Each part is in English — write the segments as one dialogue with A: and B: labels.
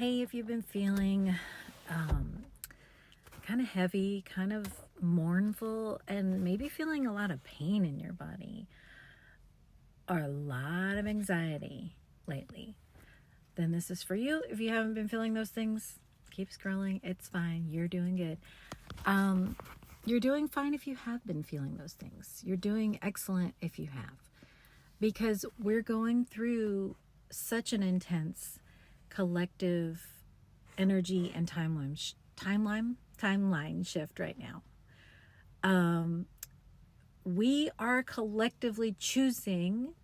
A: Hey, if you've been feeling kind of heavy, kind of mournful, and maybe feeling a lot of pain in your body or a lot of anxiety lately, then this is for you. If you haven't been feeling those things, keep scrolling. It's fine. You're doing good. You're doing fine if you have been feeling those things. You're doing excellent if you have. Because we're going through such an intense collective energy and timeline shift right now. We are collectively choosing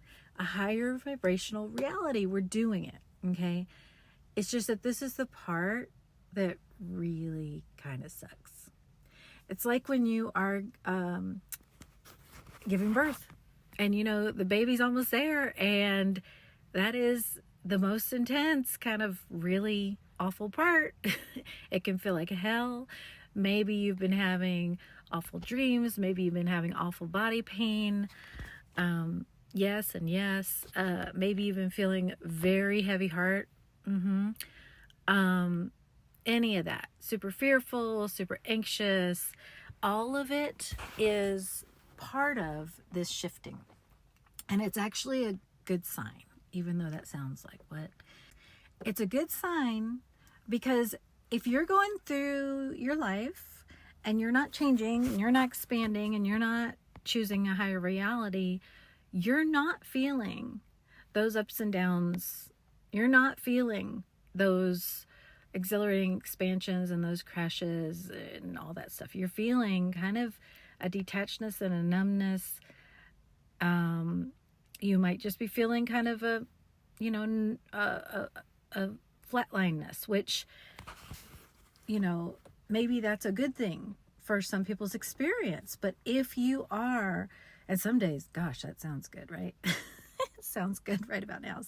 A: a higher vibrational reality. We're doing it, okay? It's just that this is the part that really kind of sucks. It's like when you are giving birth and the baby's almost there, and that is the most intense, kind of really awful part. It can feel like hell. Maybe you've been having awful dreams. Maybe you've been having awful body pain. Yes and yes. Maybe you've been feeling very heavy heart. Any of that. Super fearful, super anxious. All of it is part of this shifting. And it's actually a good sign, even though that sounds like what? It's a good sign because if you're going through your life and you're not changing, and you're not expanding, and you're not choosing a higher reality, you're not feeling those ups and downs. You're not feeling those exhilarating expansions and those crashes and all that stuff. You're feeling kind of a detachedness and a numbness. You might just be feeling kind of a flatlineness, which, maybe that's a good thing for some people's experience. But if you are, and some days, gosh, that sounds good, right? It sounds good right about now.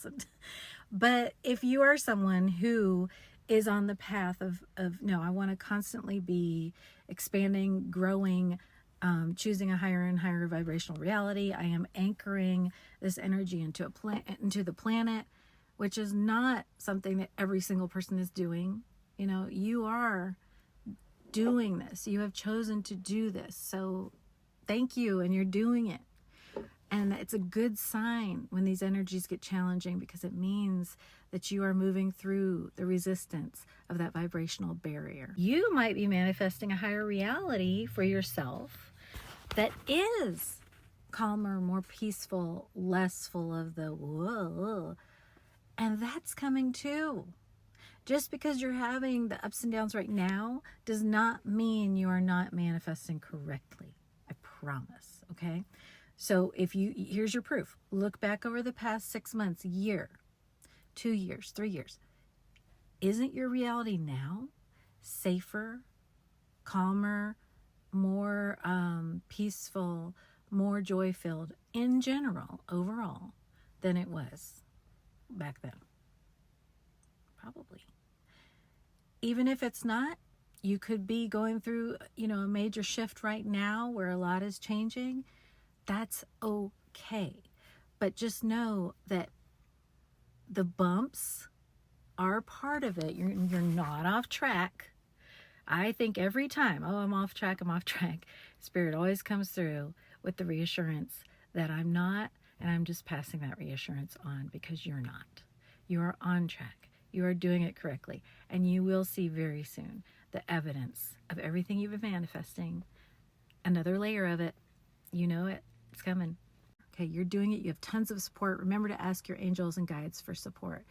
A: But if you are someone who is on the path of no, I want to constantly be expanding, growing, choosing a higher and higher vibrational reality. I am anchoring this energy into the planet, which is not something that every single person is doing. You are doing this. You have chosen to do this. So thank you, and you're doing it. And it's a good sign when these energies get challenging, because it means that you are moving through the resistance of that vibrational barrier. You might be manifesting a higher reality for yourself that is calmer, more peaceful, less full of the whoa. And that's coming too. Just because you're having the ups and downs right now does not mean you are not manifesting correctly. I promise, okay? So here's your proof. Look back over the past 6 months, year, 2 years, 3 years. Isn't your reality now safer, calmer, more peaceful, more joy-filled in general, overall, than it was back then? Probably. Even if it's not, you could be going through, a major shift right now where a lot is changing. That's okay. But just know that the bumps are part of it. You're not off track. I think every time, I'm off track, Spirit always comes through with the reassurance that I'm not, and I'm just passing that reassurance on, because you're not. You are on track. You are doing it correctly. And you will see very soon the evidence of everything you've been manifesting. Another layer of it. You know it. It's coming. Okay, you're doing it. You have tons of support. Remember to ask your angels and guides for support.